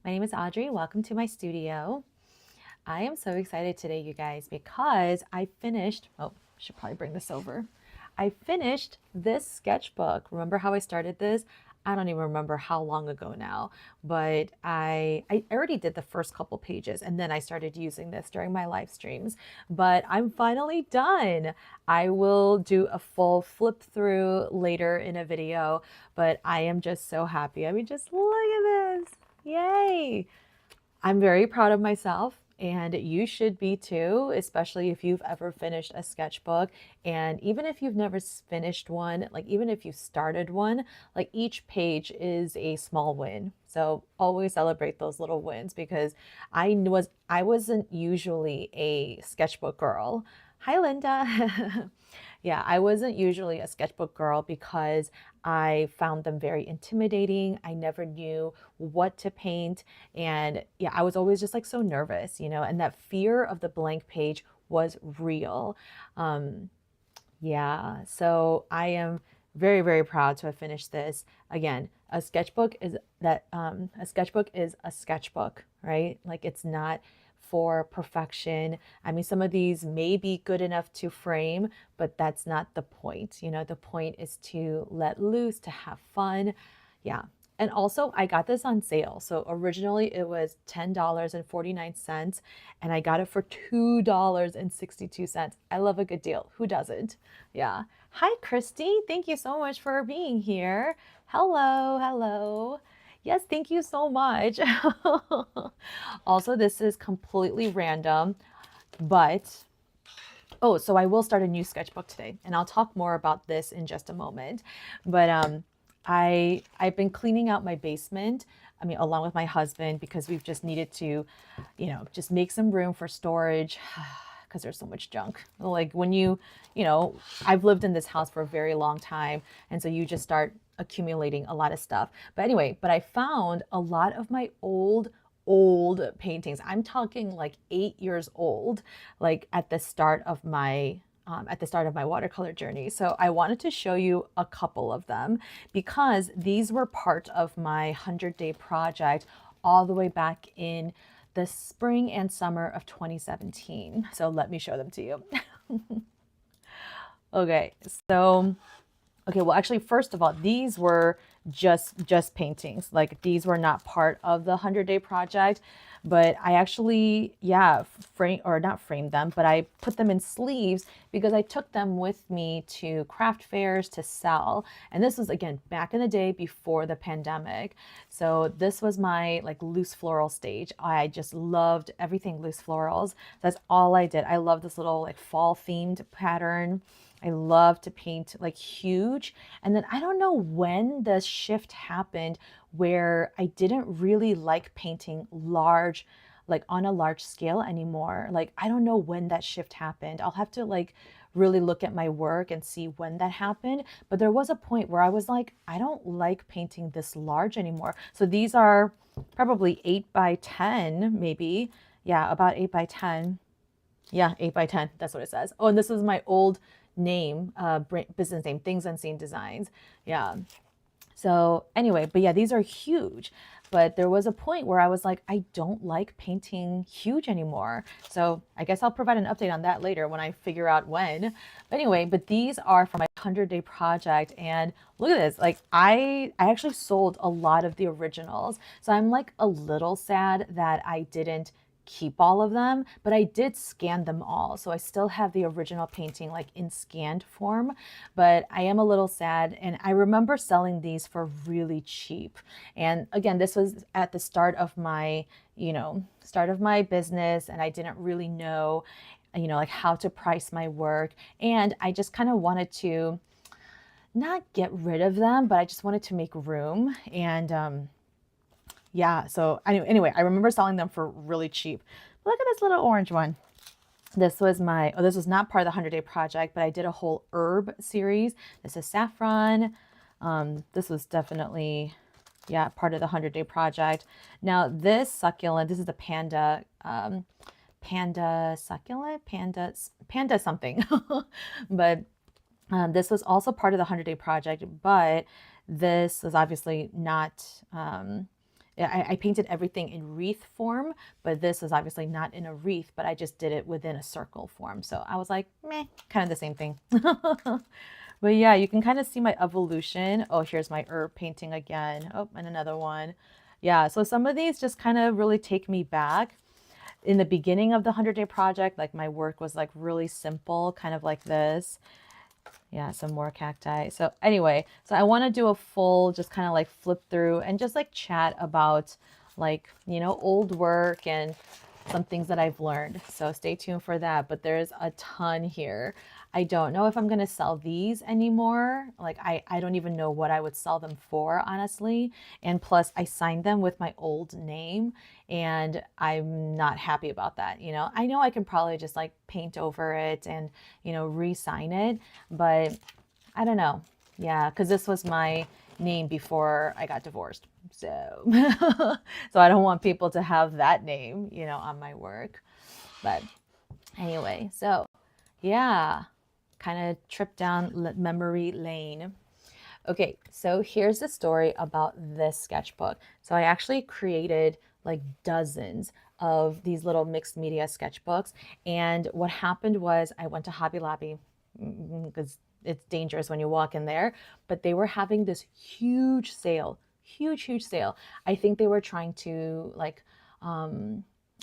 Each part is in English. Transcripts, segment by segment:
My name is Audrey. Welcome to my studio. I am so excited today, you guys, because I finished, should probably bring this over. I finished this sketchbook. Remember how I started this? I don't even remember how long ago now, but I already did the first couple pages and then I started using this during my live streams. But I'm finally done. I will do a full flip through later in a video, but I am just so happy. I mean, just look at this. Yay! I'm very proud of myself, and you should be too, especially if you've ever finished a sketchbook. And even if you've never finished one, like even if you started one, like each page is a small win. So always celebrate those little wins because I wasn't usually a sketchbook girl. Hi, Linda. Yeah, I wasn't usually a sketchbook girl because I found them very intimidating. I never knew what to paint. And yeah, I was always just like so nervous, and that fear of the blank page was real. Um, yeah, so I am very, very proud to have finished this. Again, a sketchbook is a sketchbook, right? Like it's not for perfection. I mean, some of these may be good enough to frame, but that's not the point. The point is to let loose, to have fun. Yeah. And also, I got this on sale. So originally it was $10.49, and I got it for $2.62. I love a good deal. Who doesn't? Yeah. Hi, Christy. Thank you so much for being here. Hello, hello. Yes, thank you so much. Also, this is completely random, but oh, so I will start a new sketchbook today, and I'll talk more about this in just a moment. But I've been cleaning out my basement. I mean, along with my husband, because we've just needed to, just make some room for storage because there's so much junk. Like when I've lived in this house for a very long time, and so you just start accumulating a lot of stuff. But anyway, I found a lot of my old paintings. I'm talking like 8 years old, like at the start of my watercolor journey. So I wanted to show you a couple of them because these were part of my 100-day project all the way back in the spring and summer of 2017. So let me show them to you. Okay, so well, actually, first of all, these were just paintings. Like these were not part of the 100-day project, but I actually, yeah, not framed them, but I put them in sleeves because I took them with me to craft fairs to sell. And this was again back in the day before the pandemic. So this was my like loose floral stage. I just loved everything loose florals. That's all I did. I love this little like fall themed pattern. I love to paint like huge. And then I don't know when the shift happened where I didn't really like painting large, like on a large scale anymore. Like, I don't know when that shift happened. I'll have to like really look at my work and see when that happened. But there was a point where I was like, I don't like painting this large anymore. So these are probably 8 by 10, maybe. Yeah, about 8 by 10. Yeah, 8 by 10. That's what it says. Oh, and this is my old name, business name, Things Unseen Designs. Yeah. So anyway, but yeah, these are huge. But there was a point where I was like, I don't like painting huge anymore. So I guess I'll provide an update on that later when I figure out when. But anyway, but these are for my 100-day project. And look at this. Like I actually sold a lot of the originals. So I'm like a little sad that I didn't keep all of them, but I did scan them all. So I still have the original painting like in scanned form, but I am a little sad. And I remember selling these for really cheap. And again, this was at the start of my business, and I didn't really know, like how to price my work. And I just kind of wanted to not get rid of them, but I just wanted to make room. And yeah, so anyway, I remember selling them for really cheap. Look at this little orange one. This was this was not part of the 100-day project, but I did a whole herb series. This is saffron. This was definitely, yeah, part of the 100-day project. Now this succulent, this is the panda succulent, panda something. But this was also part of the 100-day project, but this was obviously not, I painted everything in wreath form, but this is obviously not in a wreath, but I just did it within a circle form. So I was like, meh, kind of the same thing. But yeah, you can kind of see my evolution. Oh, here's my herb painting again. Oh, and another one. Yeah, so some of these just kind of really take me back. In the beginning of the 100-day project, like my work was like really simple, kind of like this. Yeah, some more cacti. So anyway, so I want to do a full, just kind of like flip through and just like chat about like, old work and some things that I've learned. So stay tuned for that. But there's a ton here. I don't know if I'm going to sell these anymore. Like I don't even know what I would sell them for, honestly. And plus I signed them with my old name and I'm not happy about that. I know I can probably just like paint over it and, re-sign it, but I don't know. Yeah, because this was my name before I got divorced. So, so I don't want people to have that name, on my work. But anyway, so yeah, kind of trip down memory lane. Okay, so here's the story about this sketchbook. So I actually created like dozens of these little mixed media sketchbooks. And what happened was I went to Hobby Lobby because it's dangerous when you walk in there, but they were having this huge sale, huge sale. I think they were trying to like,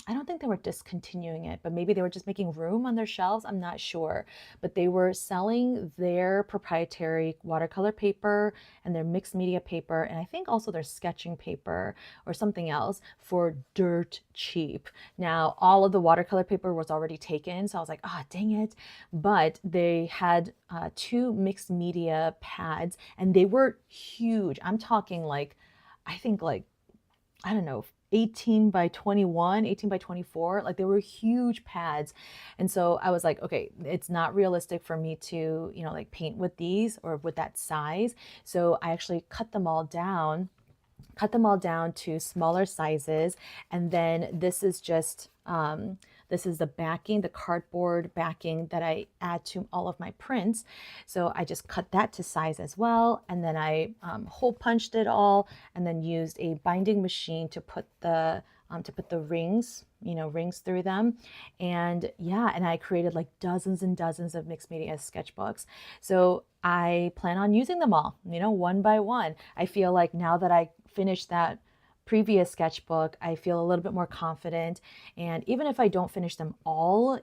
I don't think they were discontinuing it, but maybe they were just making room on their shelves. I'm not sure. But they were selling their proprietary watercolor paper and their mixed media paper, and I think also their sketching paper or something else for dirt cheap. Now, all of the watercolor paper was already taken, so I was like, ah, dang it. But they had two mixed media pads, and they were huge. I'm talking like, I think like, I don't know, 18 by 21, 18 by 24. Like they were huge pads. And so I was like, okay, it's not realistic for me to, like paint with these or with that size. So I actually cut them all down to smaller sizes. And then this is just, this is the backing, the cardboard backing that I add to all of my prints. So I just cut that to size as well. And then I hole punched it all and then used a binding machine to put the rings, rings through them. And yeah, and I created like dozens and dozens of mixed media sketchbooks. So I plan on using them all, one by one. I feel like now that I finished that previous sketchbook, I feel a little bit more confident. And even if I don't finish them all,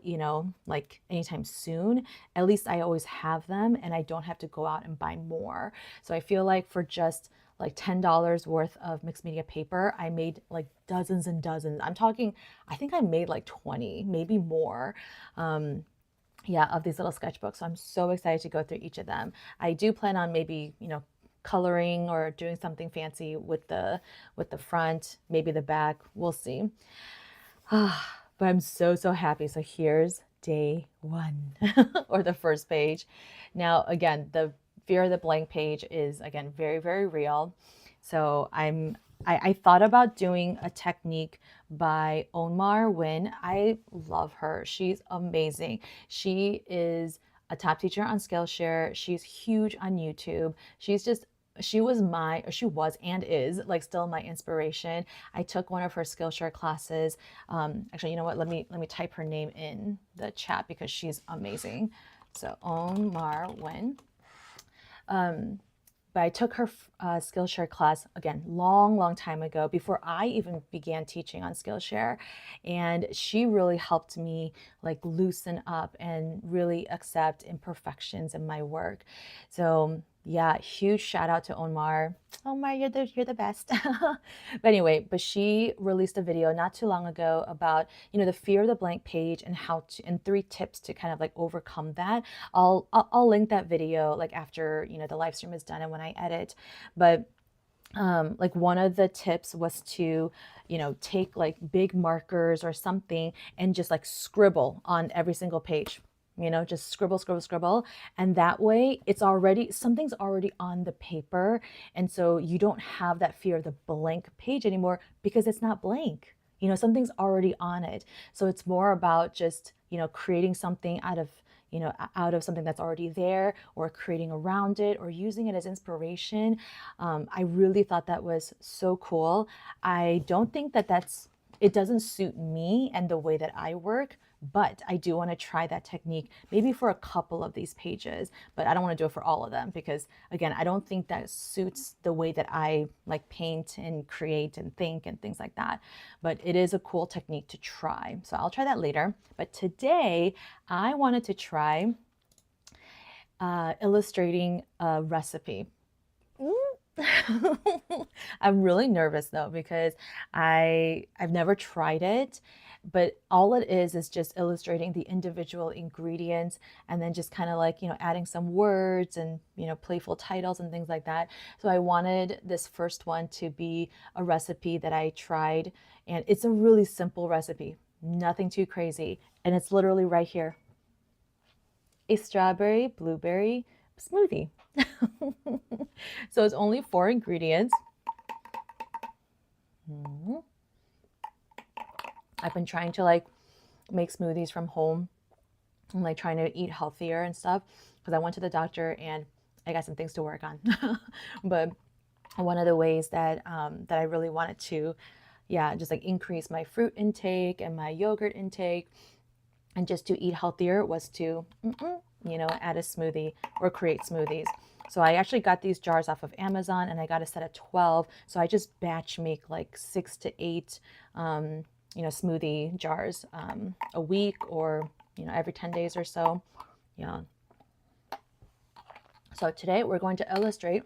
like anytime soon, at least I always have them and I don't have to go out and buy more. So I feel like for just like $10 worth of mixed media paper, I made like dozens and dozens. I'm talking, I think I made like 20, maybe more. Yeah, of these little sketchbooks. So I'm so excited to go through each of them. I do plan on maybe, coloring or doing something fancy with the front, maybe the back. We'll see. But I'm so happy. So here's day one or the first page. Now, again, the fear of the blank page is again very real. So I thought about doing a technique by Onmar Wynn. I love her. She's amazing. She is a top teacher on Skillshare. She's huge on YouTube. She was and is like still my inspiration. I took one of her Skillshare classes. Actually, you know what? Let me type her name in the chat because she's amazing. So Onmar Wynn. But I took her Skillshare class again, long time ago, before I even began teaching on Skillshare. And she really helped me like loosen up and really accept imperfections in my work. So yeah, huge shout out to Onmar. Onmar, you're the best. But anyway, she released a video not too long ago about, the fear of the blank page and and 3 tips to kind of like overcome that. I'll link that video like after, the live stream is done and when I edit. But like one of the tips was to, take like big markers or something and just like scribble on every single page. Just scribble. And that way something's already on the paper. And so you don't have that fear of the blank page anymore because it's not blank. Something's already on it. So it's more about just, creating something out of, you know, out of something that's already there, or creating around it, or using it as inspiration. I really thought that was so cool. I don't think that it doesn't suit me and the way that I work, but I do want to try that technique maybe for a couple of these pages, but I don't want to do it for all of them because, again, I don't think that suits the way that I like paint and create and think and things like that. But it is a cool technique to try. So I'll try that later. But today I wanted to try illustrating a recipe. I'm really nervous though because I've never tried it, but all it is just illustrating the individual ingredients and then just kind of like, you know, adding some words and, you know, playful titles and things like that. So I wanted this first one to be a recipe that I tried, and it's a really simple recipe, nothing too crazy, and it's literally right here. A strawberry blueberry smoothie. So it's only 4 ingredients. I've been trying to like make smoothies from home and like trying to eat healthier and stuff because I went to the doctor and I got some things to work on. But one of the ways that that I really wanted to, yeah, just like increase my fruit intake and my yogurt intake and just to eat healthier was to, you know, add a smoothie or create smoothies. So I actually got these jars off of Amazon and I got a set of 12. So I just batch make like 6 to 8, you know, smoothie jars a week or, you know, every 10 days or so. Yeah. So today we're going to illustrate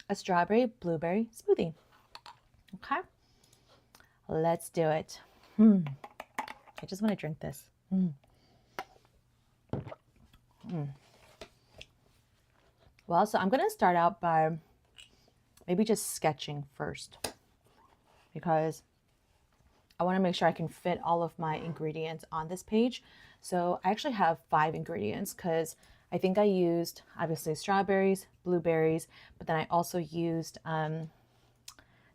a strawberry blueberry smoothie. Okay, let's do it. I just want to drink this. Well, so I'm going to start out by maybe just sketching first because I want to make sure I can fit all of my ingredients on this page. So I actually have 5 ingredients because I think I used obviously strawberries, blueberries, but then I also used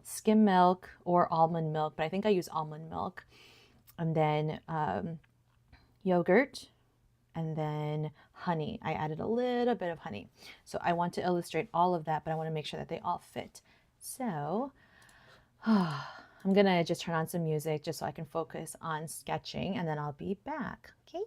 skim milk or almond milk, but I think I used almond milk, and then yogurt, and then honey. I added a little bit of honey. So I want to illustrate all of that, but I want to make sure that they all fit. So I'm gonna just turn on some music just so I can focus on sketching, and then I'll be back, okay?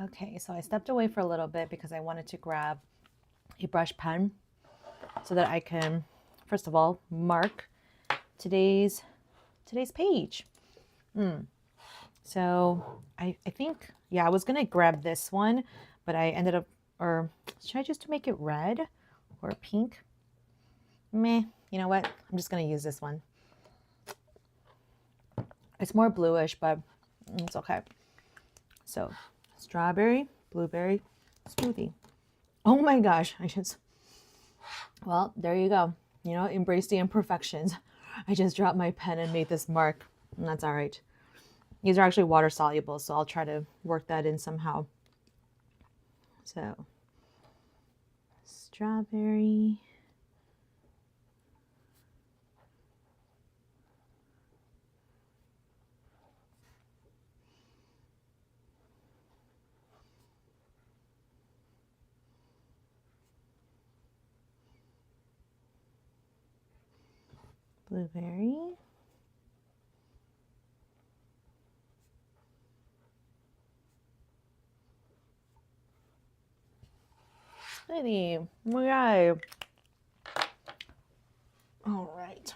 Okay, so I stepped away for a little bit because I wanted to grab a brush pen so that I can, first of all, mark today's page. So I think, yeah, I was gonna grab this one, but I ended up, or should I just make it red or pink? Meh, you know what? I'm just gonna use this one. It's more bluish, but it's okay. So strawberry, blueberry, smoothie. Oh my gosh, well, there you go. You know, embrace the imperfections. I just dropped my pen and made this mark, and that's all right. These are actually water soluble, so I'll try to work that in somehow. So, strawberry. Blueberry. Smoothie. Okay. All right.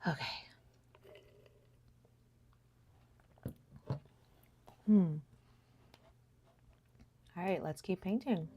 Okay. All right, let's keep painting.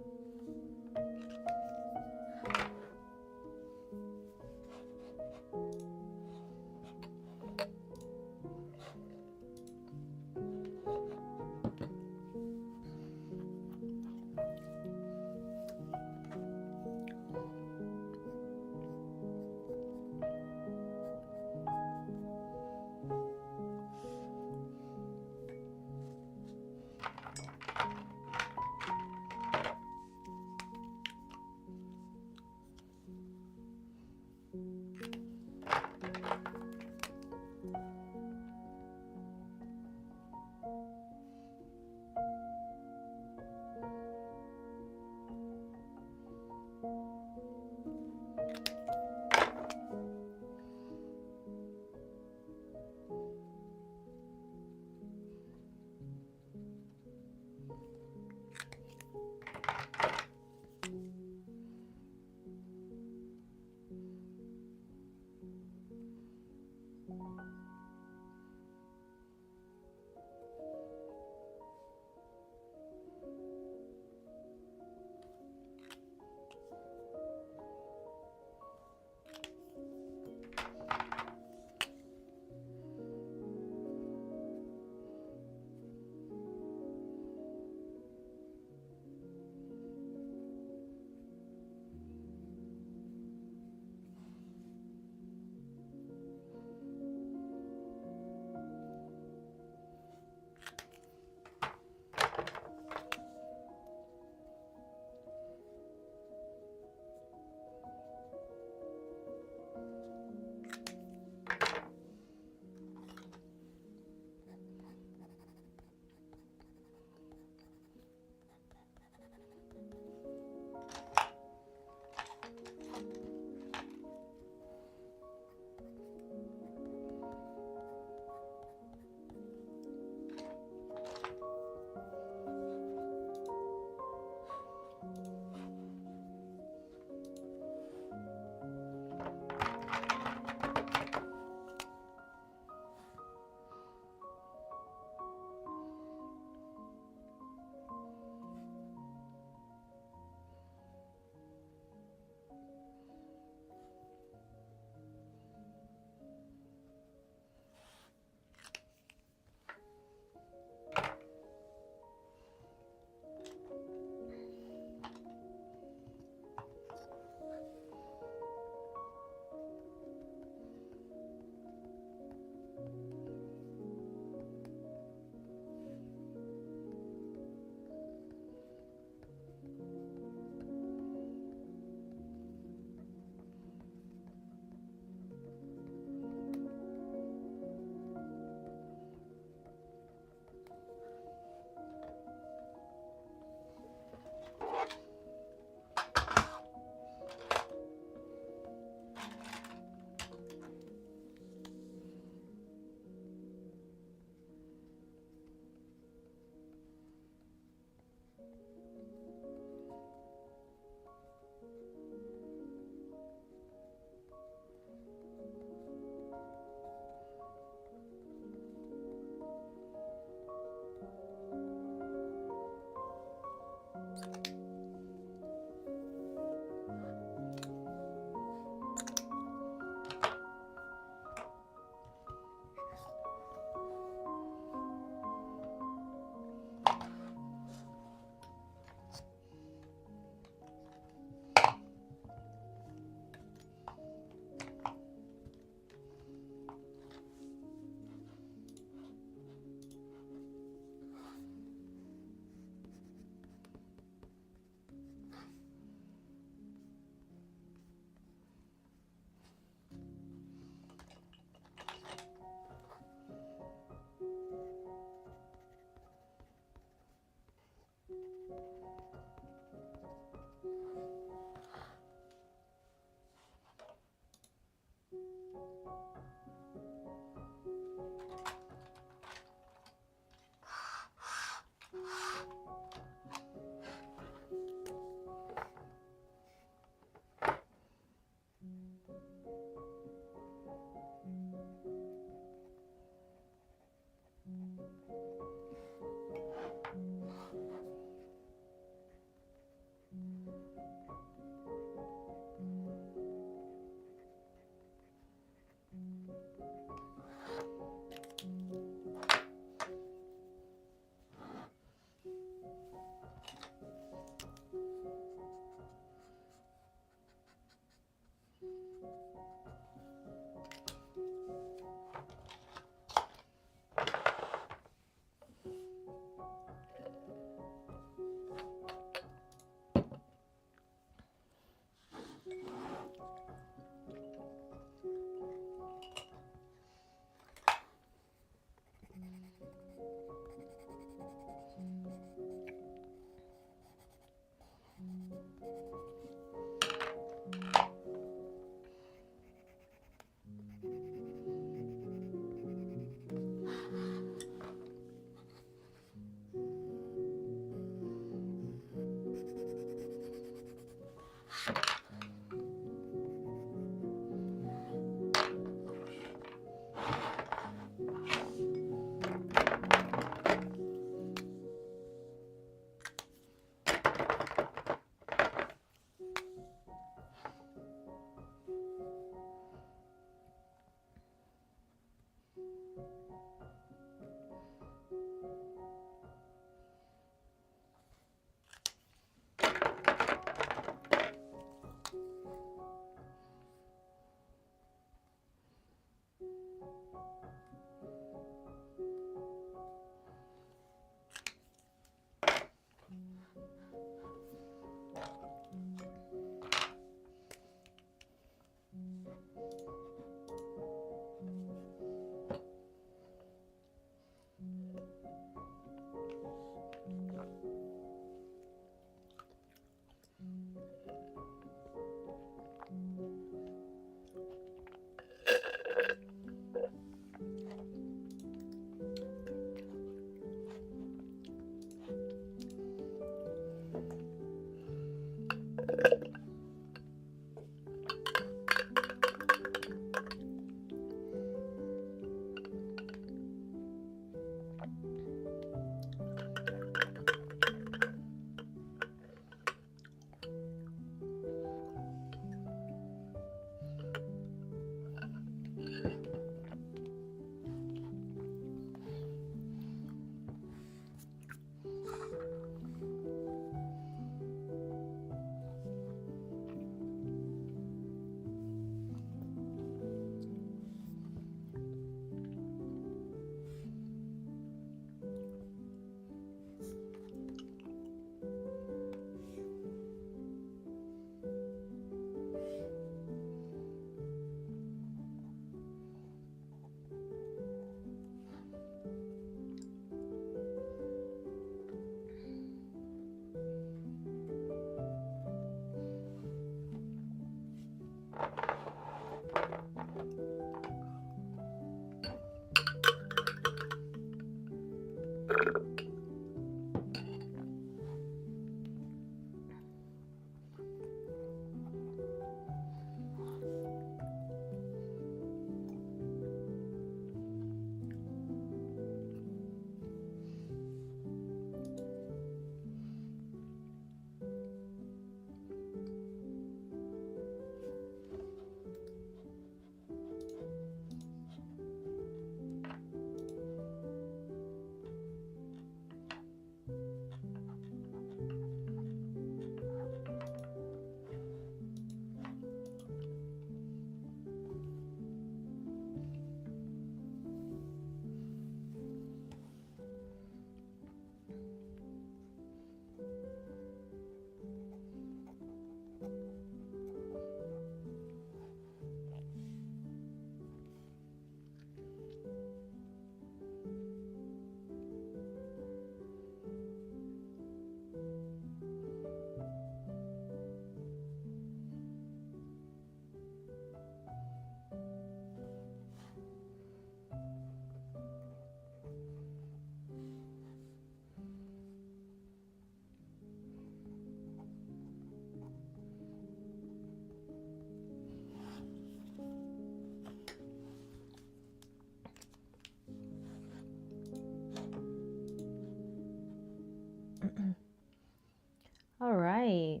All right.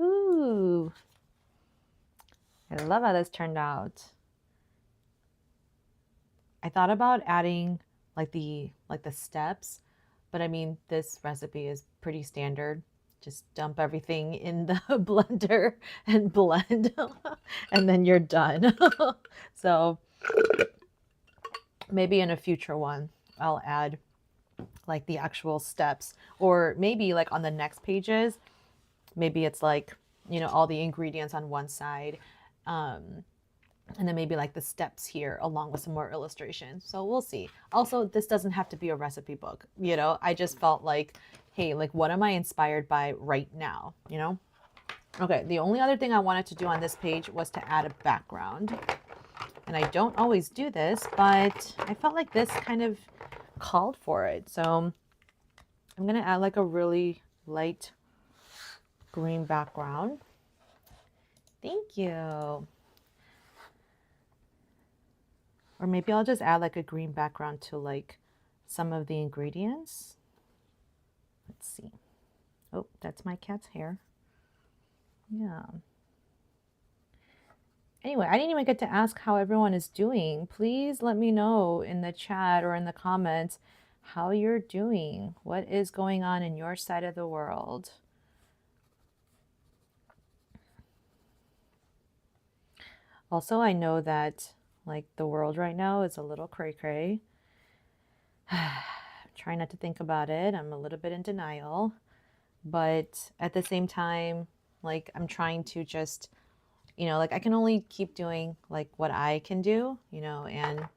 Ooh, I love how this turned out. I thought about adding like the steps, but I mean this recipe is pretty standard. Just dump everything in the blender and blend and then you're done. So maybe in a future one I'll add like the actual steps, or maybe like on the next pages, maybe it's like, you know, all the ingredients on one side. And then maybe like the steps here along with some more illustrations. So we'll see. Also, this doesn't have to be a recipe book, you know. I just felt like, hey, like what am I inspired by right now, you know? Okay, the only other thing I wanted to do on this page was to add a background. And I don't always do this, but I felt like this kind of called for it. So I'm gonna add like a really light green background. Thank you. Or maybe I'll just add like a green background to like some of the ingredients. Let's see. Oh, that's my cat's hair. Yeah. Anyway, I didn't even get to ask how everyone is doing. Please let me know in the chat or in the comments how you're doing. What is going on in your side of the world? Also, I know that like the world right now is a little cray-cray. Trying not to think about it. I'm a little bit in denial, but at the same time, like I'm trying to just, you know, like I can only keep doing like what I can do, you know, and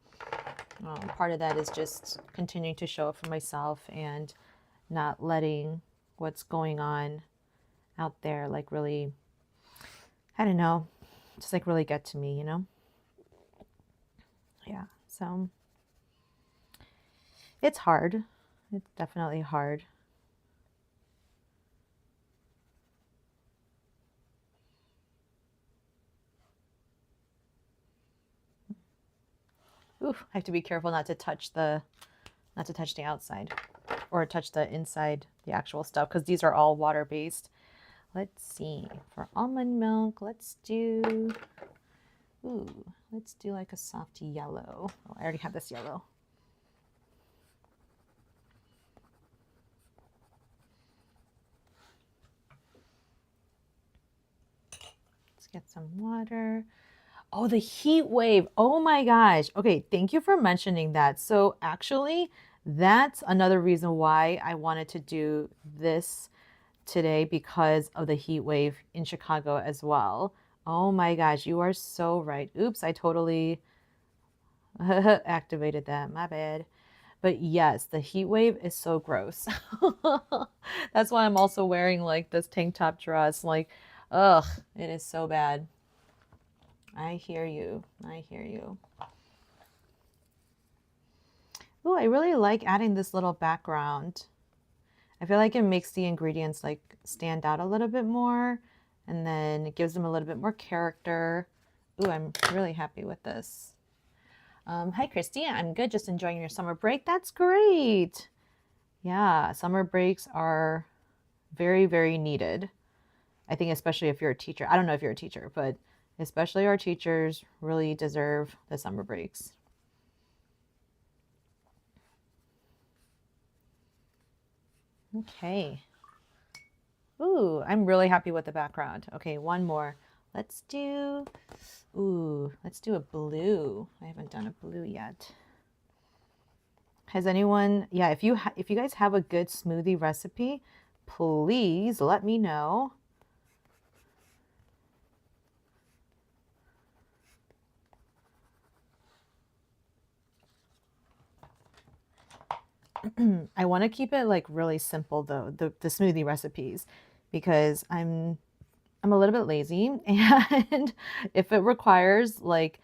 part of that is just continuing to show up for myself and not letting what's going on out there like really, I don't know, just like really get to me, you know? Yeah, so it's hard. It's definitely hard. Oof, I have to be careful not to touch the outside or touch the inside, the actual stuff, because these are all water-based. Let's see, for almond milk, let's do like a soft yellow. Oh, I already have this yellow. Let's get some water. Oh, the heat wave. Oh my gosh. Okay, thank you for mentioning that. So actually, that's another reason why I wanted to do this today, because of the heat wave in Chicago as well. Oh my gosh, you are so right. Oops, I totally activated that. My bad. But yes, the heat wave is so gross. That's why I'm also wearing like this tank top dress. Like, ugh, it is so bad. I hear you. I hear you. Oh, I really like adding this little background. I feel like it makes the ingredients like stand out a little bit more, and then it gives them a little bit more character. Ooh, I'm really happy with this. Hi, Christy. I'm good. Just enjoying your summer break. That's great. Yeah, summer breaks are very, very needed. I think especially if you're a teacher. I don't know if you're a teacher, but especially our teachers really deserve the summer breaks. Okay. Ooh, I'm really happy with the background. Okay, one more. Let's do a blue. I haven't done a blue yet. Has anyone, yeah, if you guys have a good smoothie recipe, please let me know. I want to keep it like really simple though, the smoothie recipes, because I'm a little bit lazy, and if it requires like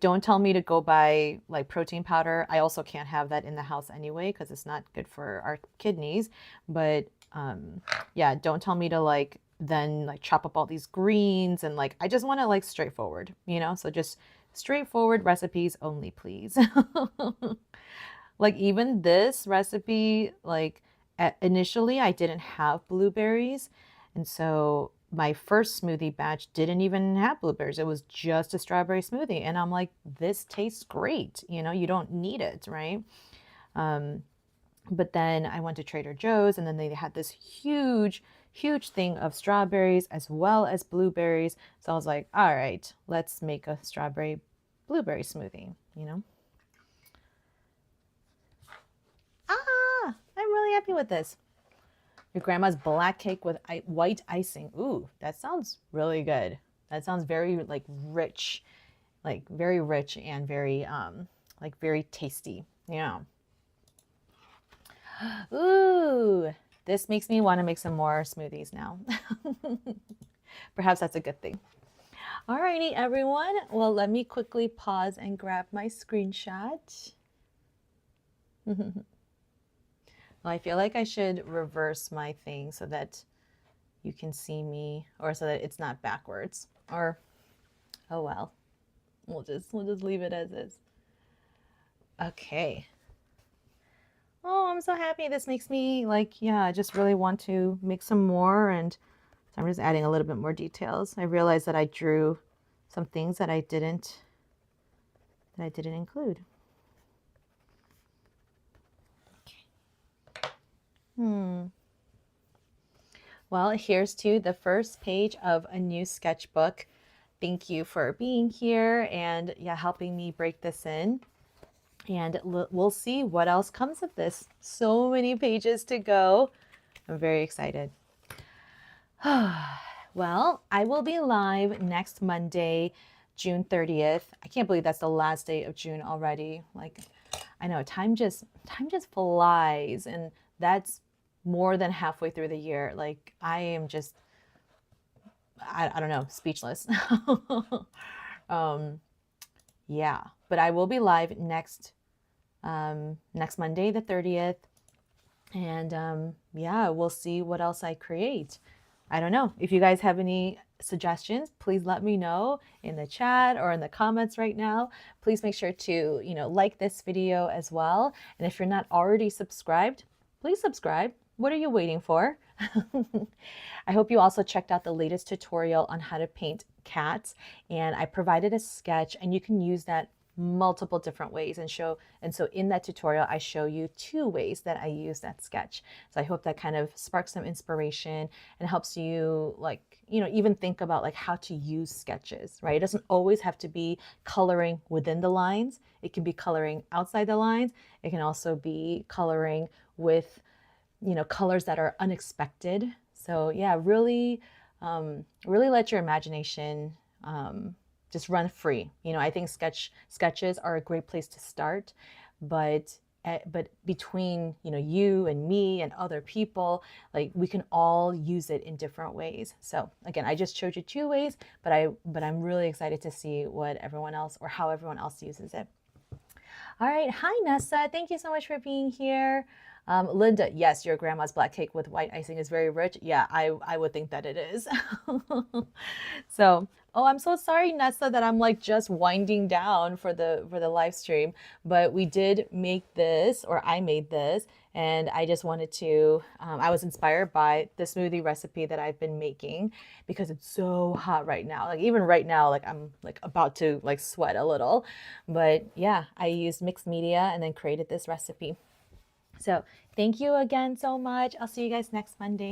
don't tell me to go buy like protein powder. I also can't have that in the house anyway because it's not good for our kidneys. But yeah, don't tell me to like then like chop up all these greens, and like I just want to like straightforward, you know? So just straightforward recipes only, please. Like even this recipe, like initially I didn't have blueberries. And so my first smoothie batch didn't even have blueberries. It was just a strawberry smoothie. And I'm like, this tastes great. You know, you don't need it, right? But then I went to Trader Joe's and then they had this huge thing of strawberries as well as blueberries. So I was like, all right, let's make a strawberry blueberry smoothie, you know? Ah, I'm really happy with this. Your grandma's black cake with white icing. Ooh, that sounds really good. That sounds very like rich, like very rich and very like very tasty. Yeah. Ooh, this makes me want to make some more smoothies now. Perhaps that's a good thing. Alrighty, everyone. Well, let me quickly pause and grab my screenshot. Well, I feel like I should reverse my thing so that you can see me, or so that it's not backwards. Or, oh well, we'll just leave it as is. Okay. Oh, I'm so happy. This makes me like, yeah, I just really want to make some more, and so I'm just adding a little bit more details. I realized that I drew some things that I didn't include. Okay. Well, here's to the first page of a new sketchbook. Thank you for being here and yeah, helping me break this in. And we'll see what else comes of this. So many pages to go. I'm very excited. Well, I will be live next Monday, June 30th. I can't believe that's the last day of June already. Like, I know time just flies, and that's more than halfway through the year. Like, I am just, I don't know, speechless. Yeah, but I will be live next Monday, the 30th. And yeah, we'll see what else I create. I don't know. If you guys have any suggestions, please let me know in the chat or in the comments right now. Please make sure to, like this video as well. And if you're not already subscribed, please subscribe. What are you waiting for? I hope you also checked out the latest tutorial on how to paint cats. And I provided a sketch, and you can use that multiple different ways and so in that tutorial I show you 2 ways that I use that sketch. So I hope that kind of sparks some inspiration and helps you, like, even think about like how to use sketches, right? It doesn't always have to be coloring within the lines. It can be coloring outside the lines. It can also be coloring with colors that are unexpected. So yeah, really let your imagination just run free. I think sketches are a great place to start, but between you and me and other people, like, we can all use it in different ways. So again, I just showed you 2 ways, but I'm really excited to see what everyone else, or how everyone else uses it. All right, hi Nessa, thank you so much for being here. Linda, yes, your grandma's black cake with white icing is very rich. Yeah, I would think that it is. So, oh, I'm so sorry, Nessa, that I'm like just winding down for the live stream. But we did make this, or I made this, and I just wanted to. I was inspired by the smoothie recipe that I've been making because it's so hot right now. Like, even right now, like I'm like about to like sweat a little. But yeah, I used mixed media and then created this recipe. So thank you again so much. I'll see you guys next Monday.